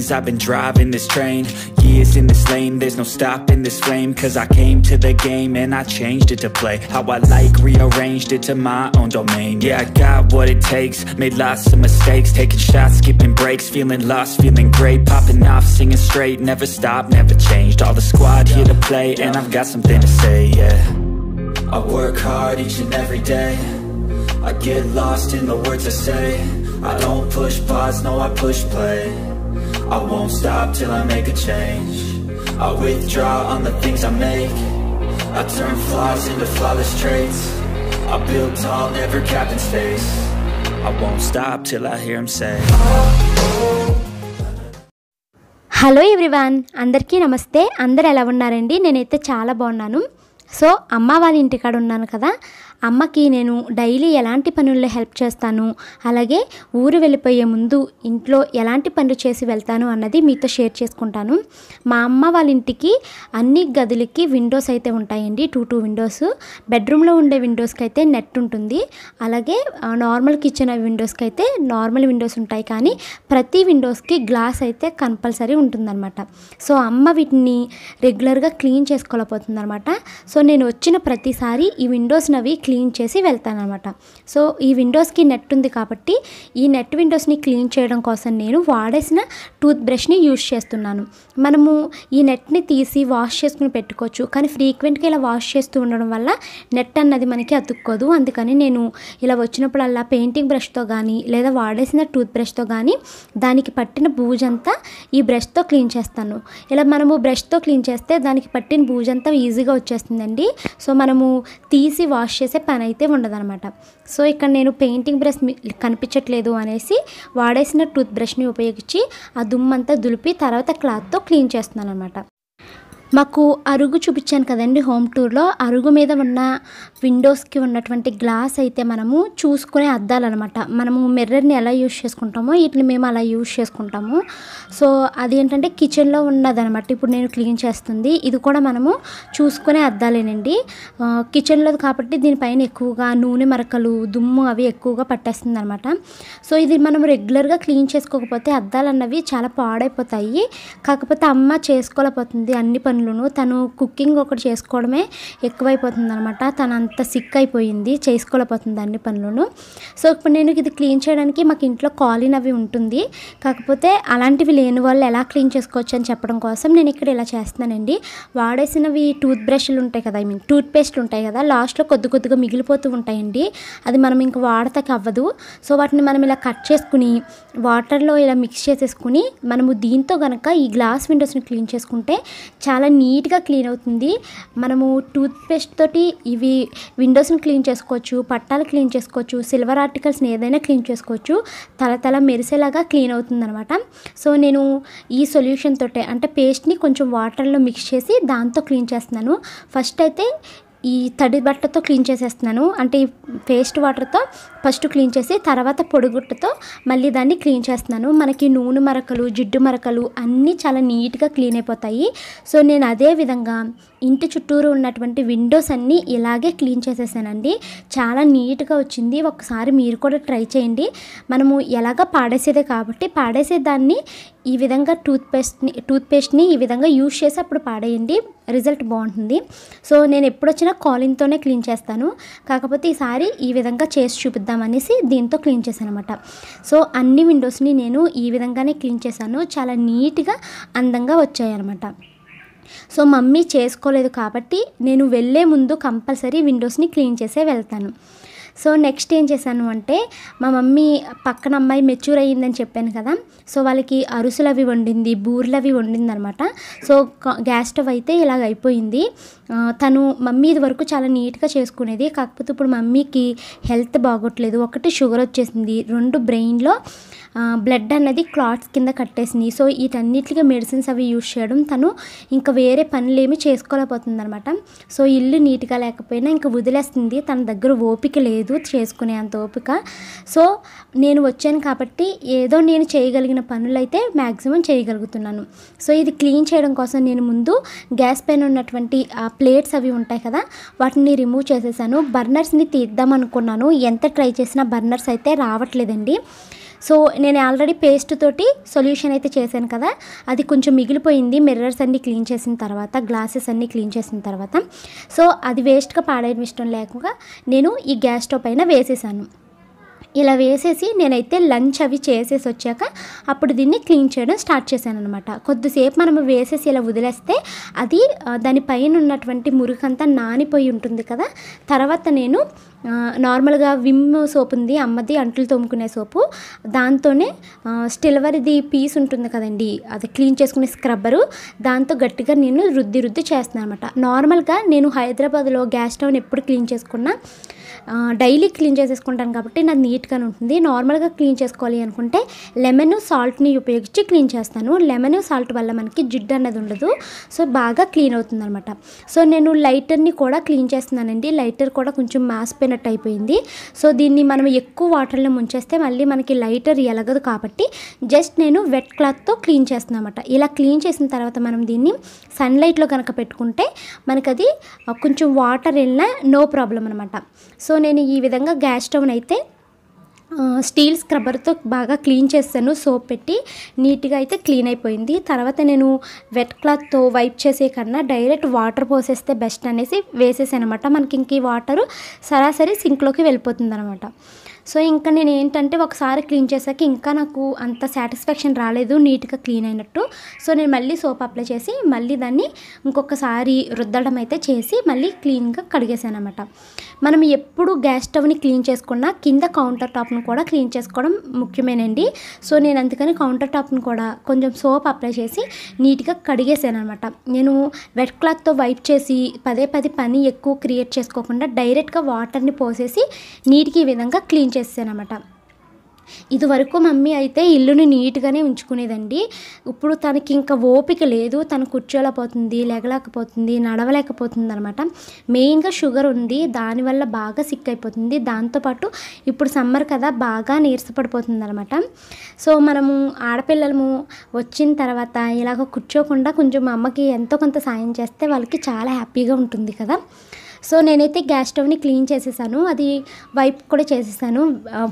things. I've been driving this train, years in this lane. There's no stopping this flame, cause I came to the game and I changed it to play how I like, rearranged it to my own domain. Yeah, I got what it takes, made lots of mistakes, taking shots, skipping breaks, feeling lost, feeling great, popping off, singing straight, never stopped, never changed. All the squad here to play, and I've got something to say, yeah. I work hard each and every day, I get lost in the words I say. I don't push pause, no I push play. I won't stop till I make a change. I withdraw on the things I make, I turn flaws into flawless traits. I build tall, never capped in space. I won't stop till I hear him say. Hello everyone, అందరికీ నమస్తే. అందరు ఎలా ఉన్నారండి? నేనైతే చాలా బాగున్నాను. So అమ్మ వాళ్ళ ఇంటికాడ ఉన్నాను కదా, అమ్మకి నేను డైలీ ఎలాంటి పనుల్లో హెల్ప్ చేస్తాను, అలాగే ఊరు వెళ్ళిపోయే ముందు ఇంట్లో ఎలాంటి పనులు చేసి వెళ్తాను అన్నది మీతో షేర్ చేసుకుంటాను. మా అమ్మ వాళ్ళ ఇంటికి అన్ని గదులకి విండోస్ అయితే ఉంటాయండి, 2 విండోస్. బెడ్రూమ్లో ఉండే విండోస్కి అయితే నెట్ ఉంటుంది, అలాగే నార్మల్ కిచెన్ విండోస్కి అయితే నార్మల్ విండోస్ ఉంటాయి, కానీ ప్రతి విండోస్కి గ్లాస్ అయితే కంపల్సరీ ఉంటుందన్నమాట. సో అమ్మ వీటిని రెగ్యులర్గా క్లీన్ చేసుకోలేకపోతుందన్నమాట. సో నేను వచ్చిన ప్రతిసారి ఈ విండోస్ని అవి క్లీన్ చేసి వెళ్తానమాట. సో ఈ విండోస్కి నెట్ ఉంది కాబట్టి ఈ నెట్ విండోస్ని క్లీన్ చేయడం కోసం నేను వాడేసిన టూత్ బ్రష్ని యూజ్ చేస్తున్నాను. మనము ఈ నెట్ని తీసి వాష్ చేసుకుని పెట్టుకోవచ్చు, కానీ ఫ్రీక్వెంట్గా ఇలా వాష్ చేస్తూ ఉండడం వల్ల నెట్ అన్నది మనకి అతుక్కోదు. అందుకని నేను ఇలా వచ్చినప్పుడల్లా పెయింటింగ్ బ్రష్తో కానీ లేదా వాడేసిన టూత్ బ్రష్తో కానీ దానికి పట్టిన బూజంతా ఈ బ్రష్తో క్లీన్ చేస్తాను. ఇలా మనము బ్రష్తో క్లీన్ చేస్తే దానికి పట్టిన బూజంతా ఈజీగా వచ్చేస్తుందండి. సో మనము తీసి వాష్ చేసే పని అయితే ఉండదన్నమాట. సో ఇక్కడ నేను పెయింటింగ్ బ్రష్ కనిపించట్లేదు అనేసి వాడేసిన టూత్ బ్రష్ని ఉపయోగించి ఆ దుమ్మంతా దులిపి తర్వాత క్లాత్తో క్లీన్ చేస్తున్నాను అనమాట. మాకు అరుగు చూపించాను కదండి హోమ్ టూర్లో, అరుగు మీద ఉన్న విండోస్కి ఉన్నటువంటి గ్లాస్ అయితే మనము చూసుకునే అద్దాలన్నమాట. మనము మిర్రర్ని ఎలా యూజ్ చేసుకుంటామో వీటిని మేము అలా యూజ్ చేసుకుంటాము. సో అది ఏంటంటే కిచెన్లో ఉన్నదనమాట. ఇప్పుడు నేను క్లీన్ చేస్తుంది ఇది కూడా మనము చూసుకునే అద్దాలేనండి. కిచెన్లో కాబట్టి దీనిపైన ఎక్కువగా నూనె మరకలు, దుమ్ము అవి ఎక్కువగా పట్టేస్తుంది అనమాట. సో ఇది మనం రెగ్యులర్గా క్లీన్ చేసుకోకపోతే అద్దాలు అన్నవి చాలా పాడైపోతాయి. కాకపోతే అమ్మ చేసుకోలేకపోతుంది అన్ని పనులు. తను కుకింగ్ ఒకటి చేసుకోవడమే ఎక్కువైపోతుంది అనమాట. తను అంత సిక్ అయిపోయింది, చేసుకోలేకపోతుంది అన్ని పనులను. సో ఇప్పుడు నేను ఇది క్లీన్ చేయడానికి మాకు ఇంట్లో కాలిన్ అవి ఉంటుంది, కాకపోతే అలాంటివి లేని వాళ్ళు ఎలా క్లీన్ చేసుకోవచ్చు అని చెప్పడం కోసం నేను ఇక్కడ ఇలా చేస్తున్నానండి. వాడేసినవి టూత్ బ్రష్లు ఉంటాయి కదా, టూత్ పేస్ట్లు ఉంటాయి కదా, లాస్ట్లో కొద్దిగా మిగిలిపోతూ ఉంటాయండి. అది మనం ఇంకా వాడతాకి అవ్వదు. సో వాటిని మనం ఇలా కట్ చేసుకుని వాటర్లో ఇలా మిక్స్ చేసేసుకుని మనము దీంతో కనుక ఈ గ్లాస్ విండోస్ని క్లీన్ చేసుకుంటే చాలా నీట్గా క్లీన్ అవుతుంది. మనము టూత్ పేస్ట్ తోటి ఇవి విండోస్ని క్లీన్ చేసుకోవచ్చు, పట్టాలు క్లీన్ చేసుకోవచ్చు, సిల్వర్ ఆర్టికల్స్ని ఏదైనా క్లీన్ చేసుకోవచ్చు. తల మెరిసేలాగా క్లీన్ అవుతుంది అనమాట. సో నేను ఈ సొల్యూషన్ తోటే అంటే పేస్ట్ని కొంచెం వాటర్లో మిక్స్ చేసి దాంతో క్లీన్ చేస్తున్నాను. ఫస్ట్ అయితే ఈ తడి బట్టతో క్లీన్ చేసేస్తున్నాను, అంటే ఈ పేస్ట్ వాటర్తో ఫస్ట్ క్లీన్ చేసి తర్వాత పొడిగుట్టతో మళ్ళీ దాన్ని క్లీన్ చేస్తున్నాను. మనకి నూనె మరకలు, జిడ్డు మరకలు అన్నీ చాలా నీట్గా క్లీన్ అయిపోతాయి. సో నేను అదే విధంగా ఇంటి చుట్టూరు ఉన్నటువంటి విండోస్ అన్నీ ఇలాగే క్లీన్ చేసేసానండి. చాలా నీట్గా వచ్చింది. ఒకసారి మీరు కూడా ట్రై చేయండి. మనము ఎలాగ పాడేసేదే కాబట్టి పాడేసేదాన్ని ఈ విధంగా టూత్ పేస్ట్ని ఈ విధంగా యూజ్ చేసి అప్పుడు పాడేయండి, రిజల్ట్ బాగుంటుంది. సో నేను ఎప్పుడు వచ్చినా కాలిన్తోనే క్లీన్ చేస్తాను, కాకపోతే ఈసారి ఈ విధంగా చేసి చూపిద్దామనేసి దీంతో క్లీన్ చేశాను అనమాట. సో అన్ని విండోస్ని నేను ఈ విధంగానే క్లీన్ చేశాను, చాలా నీట్గా అందంగా వచ్చాయి అనమాట. సో మమ్మీ చేసుకోలేదు కాబట్టి నేను వెళ్ళే ముందు కంపల్సరీ విండోస్ని క్లీన్ చేసే వెళ్తాను. సో నెక్స్ట్ ఏం చేశాను అంటే మా మమ్మీ పక్కన అమ్మాయి మెచ్యూర్ అయ్యిందని చెప్పాను కదా, సో వాళ్ళకి అరుసులు అవి వండింది, బూరెలు అవి వండింది అనమాట. సో గ్యాస్ స్టవ్ అయితే ఇలాగ అయిపోయింది. తను మమ్మీ ఇది వరకు చాలా నీట్గా చేసుకునేది, కాకపోతే ఇప్పుడు మమ్మీకి హెల్త్ బాగోట్లేదు. ఒకటి షుగర్ వచ్చేసింది, 2 బ్రెయిన్లో బ్లడ్ అన్నది క్లాట్స్ కింద కట్టేసింది. సో వీటన్నిటిగా మెడిసిన్స్ అవి యూజ్ చేయడం తను ఇంకా వేరే పనులు ఏమి చేసుకోలేకపోతుంది అనమాట. సో ఇల్లు నీట్గా లేకపోయినా ఇంకా వదిలేస్తుంది, తన దగ్గర ఓపిక లేదు చేసుకునే అంత ఓపిక. సో నేను వచ్చాను కాబట్టి ఏదో నేను చేయగలిగిన పనులు అయితే మ్యాక్సిమం చేయగలుగుతున్నాను. సో ఇది క్లీన్ చేయడం కోసం నేను ముందు గ్యాస్ పైన ఉన్నటువంటి ప్లేట్స్ అవి ఉంటాయి కదా వాటిని రిమూవ్ చేసేసాను. బర్నర్స్ని తీద్దాం అనుకున్నాను, ఎంత ట్రై చేసినా బర్నర్స్ అయితే రావట్లేదండి. సో నేను ఆల్రెడీ పేస్ట్ తోటి సొల్యూషన్ అయితే చేశాను కదా, అది కొంచెం మిగిలిపోయింది మిర్రర్స్ అన్నీ క్లీన్ చేసిన తర్వాత, గ్లాసెస్ అన్నీ క్లీన్ చేసిన తర్వాత. సో అది వేస్ట్గా పాడేయడం ఇష్టం లేకుండా నేను ఈ గ్యాస్ స్టవ్ పైన వేసేసాను. ఇలా వేసేసి నేనైతే లంచ్ అవి చేసేసి వచ్చాక అప్పుడు దీన్ని క్లీన్ చేయడం స్టార్ట్ చేశాను అనమాట. కొద్దిసేపు మనం వేసేసి ఇలా వదిలేస్తే అది దానిపైన ఉన్నటువంటి మురికంతా నానిపోయి ఉంటుంది కదా. తర్వాత నేను నార్మల్గా విమ్ సోప్ ఉంది అమ్మది, అంట్లు తోముకునే సోపు, దాంతోనే స్టిల్వర్ది పీస్ ఉంటుంది కదండి, అది క్లీన్ చేసుకునే స్క్రబ్బరు, దాంతో గట్టిగా నేను రుద్ది చేస్తున్నాను అనమాట. నార్మల్గా నేను హైదరాబాద్లో గ్యాస్ స్టవ్ని ఎప్పుడు క్లీన్ చేసుకున్నా డైలీ క్లీన్ చేసేసుకుంటాను కాబట్టి నాది నీట్గానే ఉంటుంది. నార్మల్గా క్లీన్ చేసుకోవాలి అనుకుంటే లెమన్ సాల్ట్ని ఉపయోగించి క్లీన్ చేస్తాను. లెమన్ సాల్ట్ వల్ల మనకి జిడ్డు అన్నది ఉండదు, సో బాగా క్లీన్ అవుతుంది అనమాట. సో నేను లైటర్ని కూడా క్లీన్ చేస్తున్నానండి. లైటర్ కూడా కొంచెం మాసిపోయినట్టు అయిపోయింది. సో దీన్ని మనం ఎక్కువ వాటర్లో ముంచేస్తే మళ్ళీ మనకి లైటర్ ఎలగదు కాబట్టి జస్ట్ నేను వెట్ క్లాత్తో క్లీన్ చేస్తున్నాను అనమాట. ఇలా క్లీన్ చేసిన తర్వాత మనం దీన్ని సన్లైట్లో కనుక పెట్టుకుంటే మనకి అది కొంచెం వాటర్ వెళ్ళినా నో ప్రాబ్లం అనమాట. సో నేను ఈ విధంగా గ్యాస్ స్టవ్ని అయితే స్టీల్ స్క్రబ్బర్తో బాగా క్లీన్ చేస్తాను, సోప్ పెట్టి నీట్గా అయితే క్లీన్ అయిపోయింది. తర్వాత నేను వెట్ క్లాత్తో వైప్ చేసే కన్నా డైరెక్ట్ వాటర్ పోసేస్తే బెస్ట్ అనేసి వేసేసాను అనమాట. మనకి ఇంక ఈ వాటరు సరాసరి సింక్లోకి వెళ్ళిపోతుంది అనమాట. సో ఇంకా నేను ఏంటంటే ఒకసారి క్లీన్ చేశాక ఇంకా నాకు అంత సాటిస్ఫాక్షన్ రాలేదు నీట్గా క్లీన్ అయినట్టు. సో నేను మళ్ళీ సోప్ అప్లై చేసి మళ్ళీ దాన్ని ఇంకొకసారి రుద్దడం అయితే చేసి మళ్ళీ క్లీన్గా కడిగేసాను అనమాట. మనం ఎప్పుడు గ్యాస్ స్టవ్ని క్లీన్ చేసుకున్నా కింద కౌంటర్ టాప్ను కూడా క్లీన్ చేసుకోవడం ముఖ్యమేనండి. సో నేను అందుకని కౌంటర్ టాప్ను కూడా కొంచెం సోప్ అప్లై చేసి నీట్గా కడిగేసాను అనమాట. నేను వెట్ క్లాత్తో వైప్ చేసి పదే పని ఎక్కువ క్రియేట్ చేసుకోకుండా డైరెక్ట్గా వాటర్ని పోసేసి నీట్గా ఈ విధంగా క్లీన్ చేసాను అనమాట. ఇదివరకు మమ్మీ అయితే ఇల్లుని నీట్గానే ఉంచుకునేదండి. ఇప్పుడు తనకి ఇంకా ఓపిక లేదు, తను కూర్చోలేకపోతుంది, లేగలేకపోతుంది, నడవలేకపోతుంది అనమాట. మెయిన్గా షుగర్ ఉంది, దానివల్ల బాగా సిక్ అయిపోతుంది. దాంతోపాటు ఇప్పుడు సమ్మర్ కదా బాగా నీరసపడిపోతుంది అనమాట. సో మనము ఆడపిల్లలము వచ్చిన తర్వాత ఇలాగ కూర్చోకుండా కొంచెం అమ్మకి ఎంతో కొంత సాయం చేస్తే వాళ్ళకి చాలా హ్యాపీగా ఉంటుంది కదా. సో నేనైతే గ్యాస్ స్టవ్ని క్లీన్ చేసేసాను, అది వైప్ కూడా చేసేసాను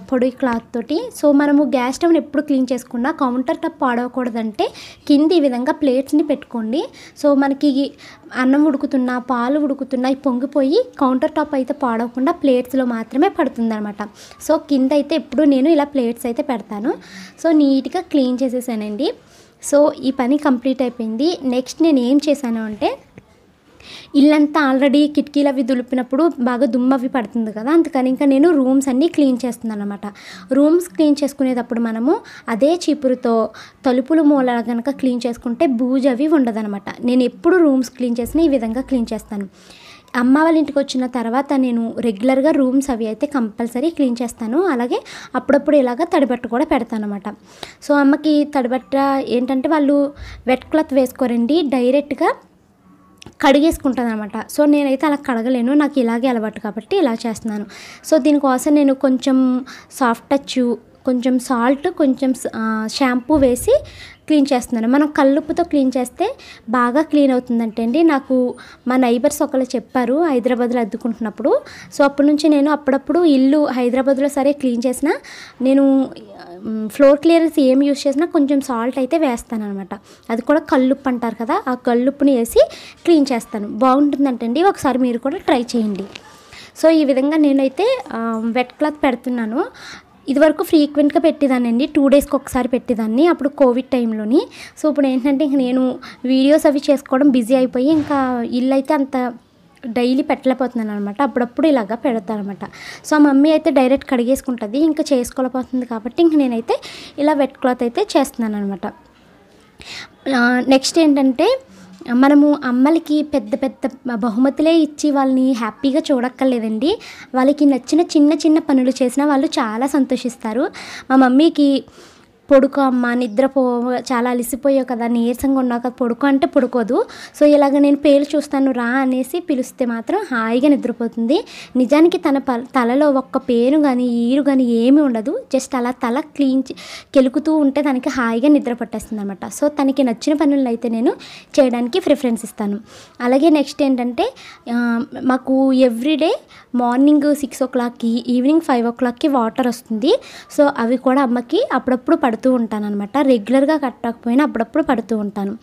పొడి క్లాత్ తోటి. సో మనము గ్యాస్ స్టవ్ని ఎప్పుడు క్లీన్ చేసుకున్నా కౌంటర్ టాప్ పాడవకూడదంటే కింద ఈ విధంగా ప్లేట్స్ని పెట్టుకోండి. సో మనకి అన్నం ఉడుకుతున్నా పాలు ఉడుకుతున్నా పొంగిపోయి కౌంటర్ టాప్ అయితే పాడవకుండా ప్లేట్స్లో మాత్రమే పడుతుంది అనమాట. సో కింద అయితే ఎప్పుడు నేను ఇలా ప్లేట్స్ అయితే పెడతాను. సో నీట్గా క్లీన్ చేసేసానండి. సో ఈ పని కంప్లీట్ అయిపోయింది. నెక్స్ట్ నేను ఏం చేశాను అంటే ఇల్లంతా ఆల్రెడీ కిటికీలు అవి దులిపినప్పుడు బాగా దుమ్ము అవి పడుతుంది కదా, అందుకని ఇంకా నేను రూమ్స్ అన్నీ క్లీన్ చేస్తున్నాను అనమాట. రూమ్స్ క్లీన్ చేసుకునేటప్పుడు మనము అదే చీపురుతో తలుపులు మూల కనుక క్లీన్ చేసుకుంటే బూజు అవి ఉండదనమాట. నేను ఎప్పుడు రూమ్స్ క్లీన్ చేసినా ఈ విధంగా క్లీన్ చేస్తాను. అమ్మ వాళ్ళ ఇంటికి వచ్చిన తర్వాత నేను రెగ్యులర్గా రూమ్స్ అవి అయితే కంపల్సరీ క్లీన్ చేస్తాను. అలాగే అప్పుడప్పుడు ఇలాగ తడిబట్ట కూడా పెడతాను అనమాట. సో అమ్మకి తడిబట్ట ఏంటంటే వాళ్ళు వెట్ క్లాత్ వేసుకోరండి, డైరెక్ట్గా కడిగేసుకుంటాను అనమాట. సో నేనైతే అలా కడగలేను, నాకు ఇలాగే అలవాటు కాబట్టి ఇలా చేస్తున్నాను. సో దీనికోసం నేను కొంచెం సాఫ్ట్ టచ్, కొంచెం సాల్ట్, కొంచెం షాంపూ వేసి క్లీన్ చేస్తున్నాను. మనం కల్లుప్పుతో క్లీన్ చేస్తే బాగా క్లీన్ అవుతుందంటే అండి, నాకు మా నైబర్స్ ఒకళ్ళు చెప్పారు హైదరాబాద్లో అద్దుకుంటున్నప్పుడు. సో అప్పటి నుంచి నేను అప్పుడప్పుడు ఇల్లు హైదరాబాద్లో సరే క్లీన్ చేసినా నేను ఫ్లోర్ క్లియరెన్స్ ఏం యూస్ చేసినా కొంచెం సాల్ట్ అయితే వేస్తాను అనమాట. అది కూడా కల్లుప్పు అంటారు కదా, ఆ కల్లుప్పుని వేసి క్లీన్ చేస్తాను. బాగుంటుందంటండి, ఒకసారి మీరు కూడా ట్రై చేయండి. సో ఈ విధంగా నేనైతే వెట్ క్లాత్ పెడుతున్నాను. ఇదివరకు ఫ్రీక్వెంట్గా పెట్టేదానండి, 2 డేస్కి ఒకసారి పెట్టేదాన్ని అప్పుడు కోవిడ్ టైంలోని. సో ఇప్పుడు ఏంటంటే ఇంక నేను వీడియోస్ అవి చేసుకోవడం బిజీ అయిపోయి ఇంకా ఇల్లు అయితే అంత డైలీ పెట్టలేకపోతున్నాను అనమాట. అప్పుడప్పుడు ఇలాగా పెడతాను అనమాట. సో మమ్మీ అయితే డైరెక్ట్ కడిగేసుకుంటుంది, ఇంకా చేసుకోలేకపోతుంది కాబట్టి ఇంక నేనైతే ఇలా వెట్ క్లాత్ అయితే చేస్తున్నాను అనమాట. నెక్స్ట్ ఏంటంటే మనము అమ్మలకి పెద్ద పెద్ద బహుమతులే ఇచ్చి వాళ్ళని హ్యాపీగా చూడక్కర్లేదండి. వాళ్ళకి నచ్చిన చిన్న చిన్న పనులు చేసినా వాళ్ళు చాలా సంతోషిస్తారు. మా మమ్మీకి పడుకో అమ్మ, నిద్రపో, చాలా అలిసిపోయావు కదా, నీరసంగా ఉన్నావు కదా, పడుకో అంటే పడుకోదు. సో ఇలాగ నేను పేలు చూస్తాను రా అనేసి పిలిస్తే మాత్రం హాయిగా నిద్రపోతుంది. నిజానికి తన తలలో ఒక్క పేరు కానీ ఈరు కానీ ఏమీ ఉండదు. జస్ట్ అలా తల కెలుకుతూ ఉంటే తనకి హాయిగా నిద్ర పట్టేస్తుంది అనమాట. సో తనకి నచ్చిన పనులను అయితే నేను చేయడానికి ప్రిఫరెన్స్ ఇస్తాను. అలాగే నెక్స్ట్ ఏంటంటే మాకు ఎవ్రీడే మార్నింగ్ 6 o'clockకి, ఈవినింగ్ 5 o'clockకి వాటర్ వస్తుంది. సో అవి కూడా అమ్మకి అప్పుడప్పుడు పడుతూ ఉంటాను అనమాట. రెగ్యులర్గా కట్టకపోయినా అప్పుడప్పుడు పడుతూ ఉంటాను.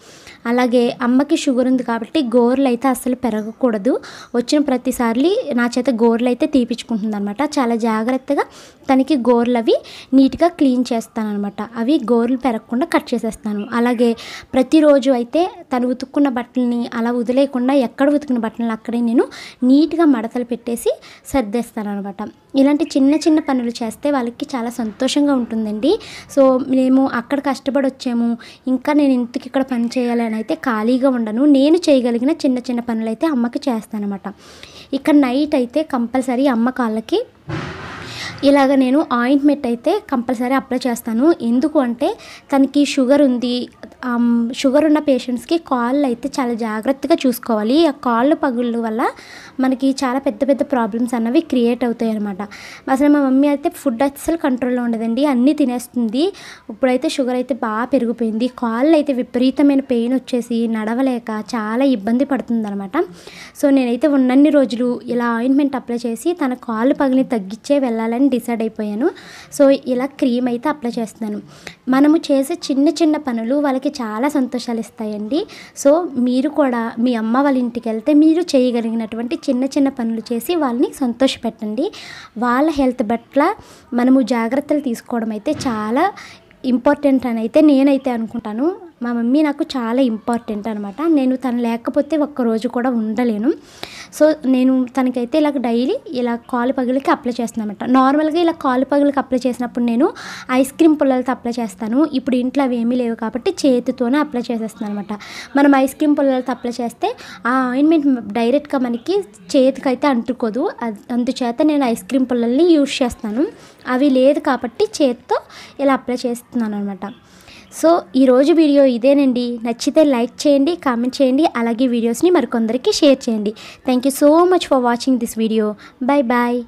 అలాగే అమ్మకి షుగర్ ఉంది కాబట్టి గోర్లు అయితే అస్సలు పెరగకూడదు. వచ్చిన ప్రతిసారి నా చేత గోర్లు అయితే తీపించుకుంటుంది అనమాట. చాలా జాగ్రత్తగా తనకి గోర్లు అవి నీట్గా క్లీన్ చేస్తాను అనమాట. అవి గోర్లు పెరగకుండా కట్ చేసేస్తాను. అలాగే ప్రతిరోజు అయితే తను ఉతుక్కున్న బట్టలని అలా వదిలేయకుండా ఎక్కడ ఉతుకున్న బట్టలను అక్కడే నేను నీట్గా మడతలు పెట్టేసి సర్దేస్తాను అనమాట. ఇలాంటి చిన్న చిన్న పనులు చేస్తే వాళ్ళకి చాలా సంతోషంగా ఉంటుందండి. సో మేము అక్కడ కష్టపడి వచ్చాము, ఇంకా నేను ఇంటికి ఇక్కడ పని చేయాలని అయితే ఖాళీగా ఉండను. నేను చేయగలిగిన చిన్న చిన్న పనులు అయితే అమ్మకి చేస్తాను అనమాట. ఇక్కడ నైట్ అయితే కంపల్సరీ అమ్మ కాళ్ళకి ఇలాగ నేను ఆయింట్మెంట్ అయితే కంపల్సరీ అప్లై చేస్తాను. ఎందుకు అంటే తనకి షుగర్ ఉంది. షుగర్ ఉన్న పేషెంట్స్కి కాళ్ళు అయితే చాలా జాగ్రత్తగా చూసుకోవాలి. ఆ కాళ్ళు పగుళ్ళ వల్ల మనకి చాలా పెద్ద పెద్ద ప్రాబ్లమ్స్ అన్నవి క్రియేట్ అవుతాయి అనమాట. అసలు మా మమ్మీ అయితే ఫుడ్ అస్సలు కంట్రోల్లో ఉండదండి, అన్నీ తినేస్తుంది. ఇప్పుడైతే షుగర్ అయితే బాగా పెరిగిపోయింది. కాళ్ళు అయితే విపరీతమైన పెయిన్ వచ్చేసి నడవలేక చాలా ఇబ్బంది పడుతుంది అనమాట. సో నేనైతే ఉన్నన్ని రోజులు ఇలా ఆయింట్మెంట్ అప్లై చేసి తన కాళ్ళు పగిలి తగ్గించే వెళ్ళాలని డిసైడ్ అయిపోయాను. సో ఇలా క్రీమ్ అయితే అప్లై చేస్తున్నాను. మనము చేసే చిన్న చిన్న పనులు వాళ్ళకి చాలా సంతోషాలు ఇస్తాయండి. సో మీరు కూడా మీ అమ్మ వాళ్ళ ఇంటికి వెళ్తే మీరు చేయగలిగినటువంటి చిన్న చిన్న పనులు చేసి వాళ్ళని సంతోషపెట్టండి. వాళ్ళ హెల్త్ పట్ల మనము జాగ్రత్తలు తీసుకోవడం అయితే చాలా ఇంపార్టెంట్ అని అయితే నేనైతే అనుకుంటాను. మా మమ్మీ నాకు చాలా ఇంపార్టెంట్ అనమాట. నేను తను లేకపోతే ఒక్కరోజు కూడా ఉండలేను. సో నేను తనకైతే ఇలా డైలీ ఇలా కాలు పగులకి అప్లై చేస్తాను అనమాట. నార్మల్గా ఇలా కాలు పగులకి అప్లై చేసినప్పుడు నేను ఐస్ క్రీమ్ పుల్లలతో అప్లై చేస్తాను. ఇప్పుడు ఇంట్లో అవి ఏమీ లేవు కాబట్టి చేతితోనే అప్లై చేసేస్తాను అనమాట. మనం ఐస్ క్రీమ్ పుల్లలతో అప్లై చేస్తే ఆ ఆయింట్మెంట్ డైరెక్ట్గా మనకి చేతికైతే అంటుకోదు. అందుచేత నేను ఐస్ క్రీమ్ పుల్లల్ని యూజ్ చేస్తాను. అవి లేదు కాబట్టి చేతితో ఇలా అప్లై చేస్తున్నాను అనమాట. సో ఈరోజు వీడియో ఇదేనండి. నచ్చితే లైక్ చేయండి, కామెంట్ చేయండి, అలాగే వీడియోస్ని మరికొందరికి షేర్ చేయండి. Thank you so much for watching this video. Bye bye.